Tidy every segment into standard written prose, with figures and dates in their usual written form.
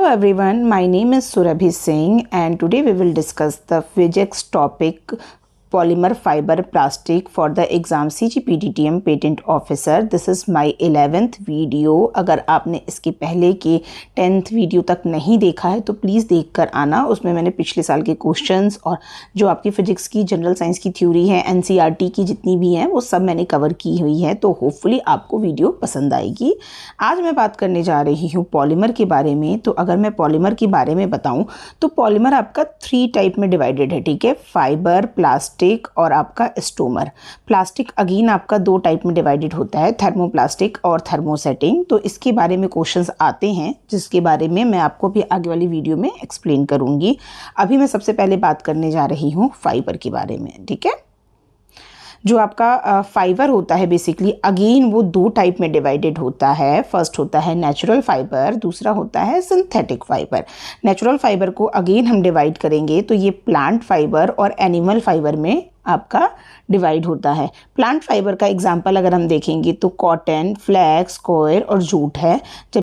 Hello everyone, my name is Surabhi Singh and today we will discuss the physics topic polymer fiber plastic for the exam CGPDTM patent officer. This is my 11th video. अगर आपने इसके पहले के 10th video तक नहीं देखा है तो प्लीज़ देख कर आना. उसमें मैंने पिछले साल के क्वेश्चंस और जो आपकी फ़िज़िक्स की जनरल साइंस की थ्योरी है NCERT की जितनी भी हैं वो सब मैंने कवर की हुई है. तो होपफुली आपको वीडियो पसंद आएगी. आज मैं बात करने जा रही हूँ पॉलीमर के बारे में. तो अगर मैं पॉलीमर के बारे में बताऊँ तो पॉलीमर आपका 3 टाइप में डिवाइडेड है. ठीक है, फाइबर, प्लास्टिक और आपका स्टोमर. प्लास्टिक अगेन आपका 2 टाइप में डिवाइडेड होता है, थर्मोप्लास्टिक और थर्मोसेटिंग. तो इसके बारे में क्वेश्चंस आते हैं जिसके बारे में मैं आपको भी आगे वाली वीडियो में एक्सप्लेन करूंगी. अभी मैं सबसे पहले बात करने जा रही हूँ फाइबर के बारे में. ठीक है, जो आपका फाइबर होता है बेसिकली अगेन वो 2 टाइप में डिवाइडेड होता है. फर्स्ट होता है नेचुरल फाइबर, दूसरा होता है सिंथेटिक फाइबर. नेचुरल फाइबर को अगेन हम डिवाइड करेंगे तो ये प्लांट फाइबर और एनिमल फाइबर में आपका डिवाइड होता है. प्लांट फाइबर का एग्जांपल अगर हम देखेंगे तो कॉटन, फ्लैक्स, कोयर और जूट है. जब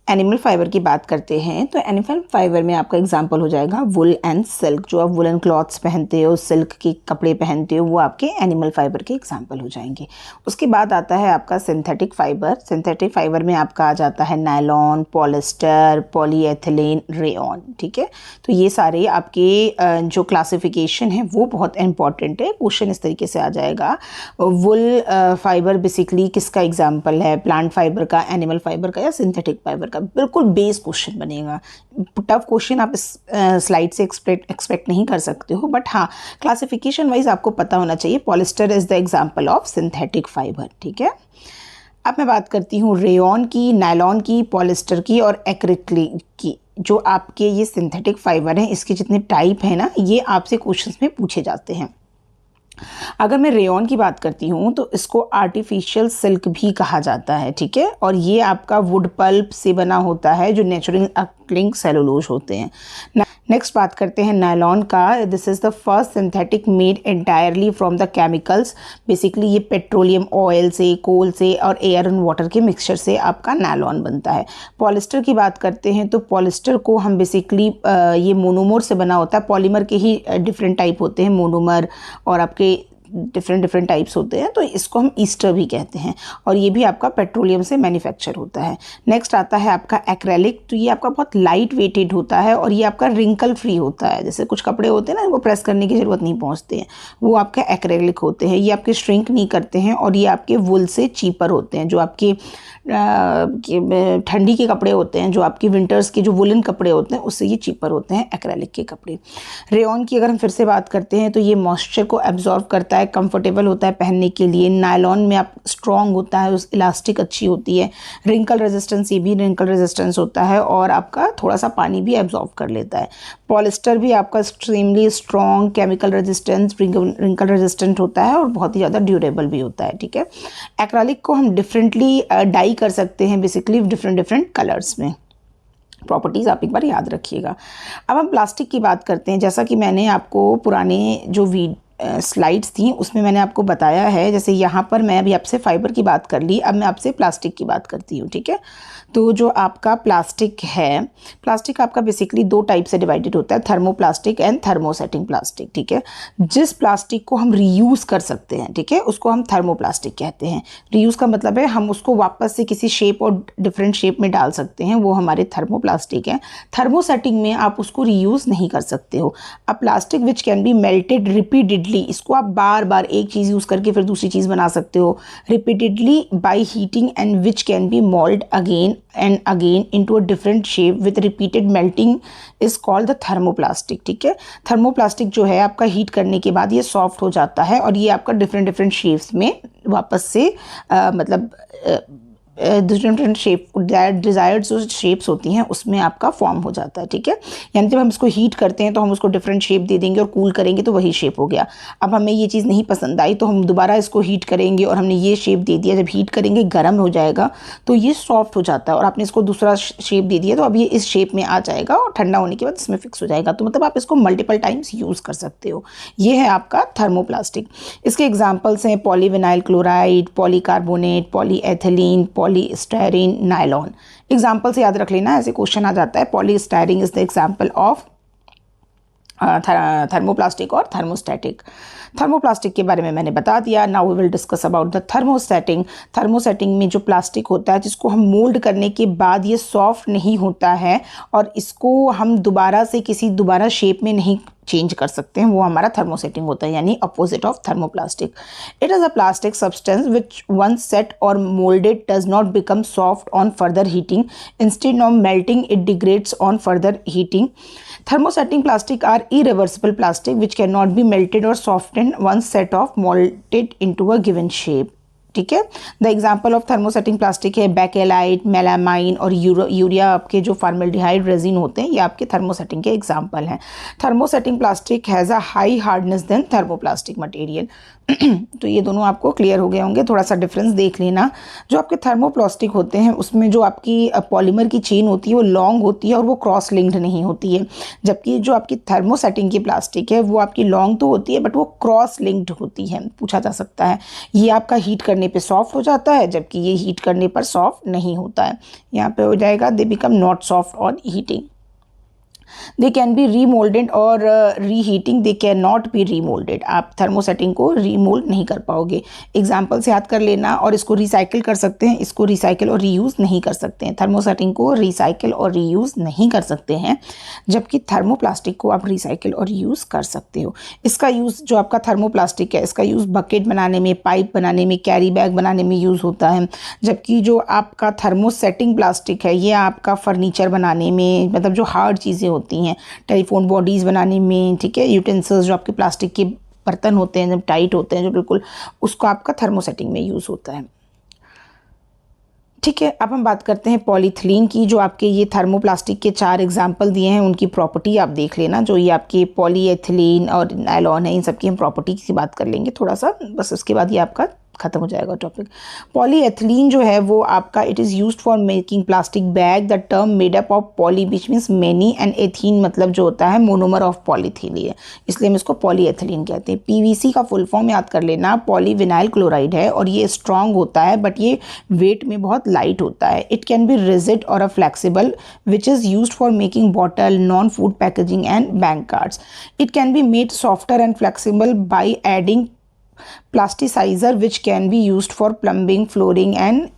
एनिमल फाइबर की बात करते हैं तो एनिमल फाइबर में आपका एग्जांपल हो जाएगा वुल एंड सिल्क. जो आप वुलन क्लॉथ्स पहनते हो, सिल्क के कपड़े पहनते हो, वो आपके एनिमल फाइबर के एग्जांपल हो जाएंगे. उसके बाद आता है आपका सिंथेटिक फाइबर. सिंथेटिक फाइबर में आपका आ जाता है नायलॉन, पॉलिस्टर, पॉलीएथिलीन, रेयॉन. ठीक है, तो ये सारे आपके जो क्लासिफिकेशन है वो बहुत इंपॉर्टेंट है. क्वेश्चन इस तरीके से आ जाएगा, वुल फाइबर बेसिकली किसका एग्जाम्पल है, प्लांट फाइबर का, एनिमल फाइबर का या सिंथेटिक फाइबर. बिल्कुल बेस क्वेश्चन बनेगा. टफ क्वेश्चन आप इस स्लाइड से एक्सपेक्ट नहीं कर सकते हो, बट हाँ क्लासिफिकेशन वाइज आपको पता होना चाहिए. Polyester is the example of synthetic fibre. ठीक है, अब मैं बात करती हूँ रेयॉन की, नायलॉन की, पॉलिस्टर की और एक्रिलिक की. जो आपके ये सिंथेटिक फाइबर हैं इसके जितने टाइप हैं ना, ये आपसे क्वेश्चंस में पूछे जाते हैं. अगर मैं रेयॉन की बात करती हूँ तो इसको आर्टिफिशियल सिल्क भी कहा जाता है. ठीक है, और ये आपका वुड पल्प से बना होता है जो नेचुरल अक्रिलिक सेलुलोज होते हैं. नेक्स्ट बात करते हैं नायलॉन का. This is the first synthetic made entirely from the chemicals. Basically ये पेट्रोलियम ऑयल से, कोल से और एयर एंड वाटर के मिक्सचर से आपका नायलॉन बनता है. पॉलिस्टर की बात करते हैं तो पॉलिस्टर को हम बेसिकली ये मोनोमर से बना होता है. पॉलीमर के ही डिफरेंट टाइप होते हैं, मोनोमर और आपके डिफरेंट टाइप्स होते हैं. तो इसको हम ईस्टर भी कहते हैं और ये भी आपका पेट्रोलियम से मैन्युफैक्चर होता है. नेक्स्ट आता है आपका एक्रेलिक. तो ये आपका बहुत लाइट वेटेड होता है और ये आपका रिंकल फ्री होता है. जैसे कुछ कपड़े होते हैं ना, वो प्रेस करने की ज़रूरत नहीं पहुंचते हैं, वो आपके एक्रेलिक होते हैं. ये आपके श्रिंक नहीं करते हैं और ये आपके वुल से चीपर होते हैं. जो आपके ठंडी के कपड़े होते हैं, जो आपकी विंटर्स के जो वुलन कपड़े होते हैं, उससे ये चीपर होते हैं एक्रेलिक के कपड़े. रेयॉन की अगर हम फिर से बात करते हैं तो ये मॉइस्चर को एब्जॉर्व करता है, कंफर्टेबल होता है पहनने के लिए. नायलॉन में आप स्ट्रॉन्ग होता है, उस इलास्टिक अच्छी होती है. रिंकल रेजिस्टेंस, ये भी रिंकल रेजिस्टेंस होता है और आपका थोड़ा सा पानी भी एब्जॉर्व कर लेता है. पॉलिस्टर भी आपका extremely strong, chemical resistance, wrinkle resistant होता है और बहुत ही ज़्यादा ड्यूरेबल भी होता है. ठीक है, एक्रेलिक को हम डिफरेंटली डाई कर सकते हैं बेसिकली डिफरेंट कलर्स में. प्रॉपर्टीज़ आप एक बार याद रखिएगा. अब हम प्लास्टिक की बात करते हैं. जैसा कि मैंने आपको पुराने जो स्लाइड्स थी उसमें मैंने आपको बताया है, जैसे यहाँ पर मैं अभी आपसे फाइबर की बात कर ली, अब मैं आपसे प्लास्टिक की बात करती हूँ. ठीक है, तो जो आपका प्लास्टिक है, प्लास्टिक आपका बेसिकली 2 टाइप से डिवाइडेड होता है, थर्मोप्लास्टिक एंड थर्मोसेटिंग प्लास्टिक. ठीक है, जिस प्लास्टिक को हम रीयूज़ कर सकते हैं, ठीक है, उसको हम थर्मोप्लास्टिक कहते हैं. रीयूज़ का मतलब है हम उसको वापस से किसी शेप और डिफरेंट शेप में डाल सकते हैं, वो हमारे थर्मोप्लास्टिक हैं. थर्मोसेटिंग में आप उसको रीयूज़ नहीं कर सकते हो. अब plastic which can be melted repeatedly, इसको आप बार बार एक चीज़ यूज़ करके फिर दूसरी चीज़ बना सकते हो repeatedly by heating and which can be mould again and again into a different shape with repeated melting is called the thermoplastic. ठीक है, थर्मोप्लास्टिक जो है आपका हीट करने के बाद ये सॉफ्ट हो जाता है और ये आपका डिफरेंट शेप्स में वापस से मतलब डिफरेंट शेप, डिज़ायर्ड जो शेप्स होती हैं उसमें आपका फॉर्म हो जाता है. ठीक है, यानी जब हम इसको हीट करते हैं तो हम उसको डिफरेंट शेप दे देंगे और कूल करेंगे तो वही शेप हो गया. अब हमें ये चीज़ नहीं पसंद आई तो हम दोबारा इसको हीट करेंगे और हमने ये शेप दे दिया. जब हीट करेंगे गर्म हो जाएगा तो ये सॉफ्ट हो जाता है और आपने इसको दूसरा शेप दे दिया तो अब ये इस शेप में आ जाएगा और ठंडा होने के बाद इसमें फिक्स हो जाएगा. तो मतलब आप इसको मल्टीपल टाइम्स यूज़ कर सकते हो. ये है आपका थर्मोप्लास्टिक. इसके एग्जाम्पल्स हैं polyvinyl chloride, polycarbonate, polyethylene, polystyrene, nylon. Example से याद रख लेना, ऐसे क्वेश्चन आ जाता है। Polystyrene is the example of thermoplastic और थर्मोस्टैटिक। थर्मोप्लास्टिक के बारे में मैंने बता दिया। Now we will discuss about the thermosetting. Thermosetting में जो प्लास्टिक होता है जिसको हम मोल्ड करने के बाद ये सॉफ्ट नहीं होता है और इसको हम दोबारा से किसी दोबारा शेप में नहीं चेंज कर सकते हैं, वो हमारा थर्मोसेटिंग होता है, यानी opposite of thermoplastic. It is a plastic substance which once set और moulded does not become soft on further heating, instead of melting it degrades on further heating. Thermosetting plastic are irreversible plastic which cannot be melted or softened once set off molded into a given shape. ठीक है। The example of thermosetting plastic है bakelite, melamine और urea. आपके जो formaldehyde resin होते हैं ये आपके थर्मोसेटिंग के एग्जाम्पल हैं। Thermosetting plastic has a high hardness than thermoplastic material. तो ये दोनों आपको क्लियर हो गए होंगे। थोड़ा सा डिफरेंस देख लेना। जो आपके थर्मोप्लास्टिक होते हैं उसमें जो आपकी पॉलीमर की चेन होती है वो लॉन्ग होती है और वो क्रॉस लिंक्ड नहीं होती है, जबकि जो आपकी थर्मोसेटिंग की प्लास्टिक है वो आपकी लॉन्ग तो होती है बट वो क्रॉस लिंक्ड होती है। पूछा जा सकता है ये आपका हीट करने पे सॉफ्ट हो जाता है जबकि ये हीट करने पर सॉफ्ट नहीं होता है। यहाँ पे हो जाएगा they become not soft on heating. They can be remoulded और reheating they can not be remoulded. आप थर्मोसेटिंग को रीमोल्ड नहीं कर पाओगे। एग्जाम्पल से याद कर लेना। और इसको रिसाइकिल कर सकते हैं, इसको रिसाइकिल और रीयूज़ नहीं कर सकते हैं। थर्मोसेटिंग को रिसाइकिल और रीयूज़ नहीं कर सकते हैं, जबकि थर्मोप्लास्टिक को आप रिसाइकिल और रीयूज़ कर सकते हो। इसका यूज़ जो आपका थर्मोप्लास्टिक है इसका यूज़ बकेट बनाने में, पाइप बनाने में, कैरी बैग बनाने में यूज़ होता है, जबकि जो आपका थर्मोसेटिंग प्लास्टिक है ये आपका फर्नीचर बनाने में, मतलब जो हार्ड चीज़ें होती हैं, टेलीफोन बॉडीज़ बनाने में, ठीक है, यूटेंसिल्स जो आपके प्लास्टिक के बर्तन होते हैं जब टाइट होते हैं जो बिल्कुल, उसको आपका थर्मोसेटिंग में यूज़ होता है। ठीक है, अब हम बात करते हैं पॉलीथिलीन की। जो आपके ये थर्मोप्लास्टिक के 4 एग्जाम्पल दिए हैं उनकी प्रॉपर्टी आप देख लेना। जो ये आपके पॉलीएथिलीन और नायलॉन है इन सब की हम प्रॉपर्टी की बात कर लेंगे थोड़ा सा, बस उसके बाद ये आपका खत्म हो जाएगा टॉपिक। पॉलीएथिलीन जो है वो आपका it is used for making plastic bag. The term made up of poly which means many and ethene मतलब जो होता है मोनोमर ऑफ पॉलीथिलीन है, इसलिए हम इसको पॉलीएथिलीन कहते हैं। पीवीसी का फुल फॉर्म याद कर लेना, पॉलीविनाइल क्लोराइड है और ये स्ट्रॉन्ग होता है बट ये वेट में बहुत लाइट होता है। इट कैन बी रिजिड और a flexible which is used for making bottle, non food packaging and bank cards. It can be made softer and flexible by adding plasticizer which can be used for plumbing, flooring and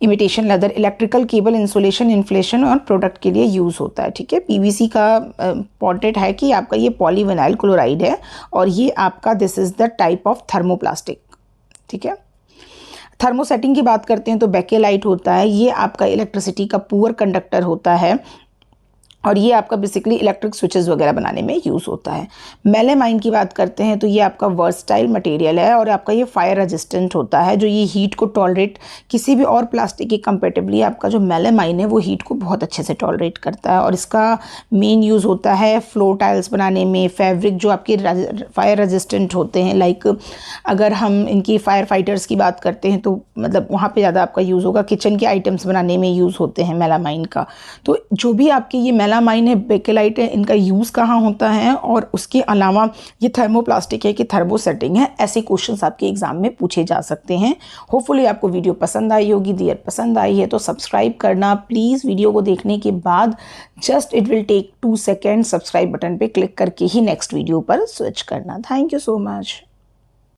imitation leather, electrical cable, insulation, inflation और product के लिए use होता है। ठीक है, PVC का important है कि आपका ये पॉलीविनाइल क्लोराइड है और ये आपका this is the type of thermoplastic. ठीक है, थर्मोसेटिंग की बात करते हैं तो बेकेलाइट होता है, ये आपका इलेक्ट्रिसिटी का पुअर कंडक्टर होता है और ये आपका बेसिकली इलेक्ट्रिक स्विचेस वगैरह बनाने में यूज़ होता है। मेलामाइन की बात करते हैं तो ये आपका वर्सटाइल मटेरियल है और आपका ये फायर रेजिस्टेंट होता है, जो ये हीट को टॉलरेट किसी भी और प्लास्टिक के कंपेरेटिवली आपका जो मेलामाइन है वो हीट को बहुत अच्छे से टॉलरेट करता है। और इसका मेन यूज़ होता है फ्लोर टाइल्स बनाने में, फैब्रिक जो आपके फायर रेजिस्टेंट होते हैं, लाइक अगर हम इनकी फायर फाइटर्स की बात करते हैं तो मतलब वहाँ पर ज़्यादा आपका यूज़ होगा। किचन के आइटम्स बनाने में यूज़ होते हैं मेलामाइन का। तो जो भी आपके ये मेलामाइन है, बेकेलाइट है, इनका यूज़ कहाँ होता है और उसके अलावा ये थर्मोप्लास्टिक है कि थर्मोसेटिंग है, ऐसे क्वेश्चंस आपके एग्जाम में पूछे जा सकते हैं। होपफुली आपको वीडियो पसंद आई होगी। डियर पसंद आई है तो सब्सक्राइब करना प्लीज़। वीडियो को देखने के बाद just it will take 2 second, subscribe button पे क्लिक करके ही नेक्स्ट वीडियो पर स्विच करना। Thank you so much.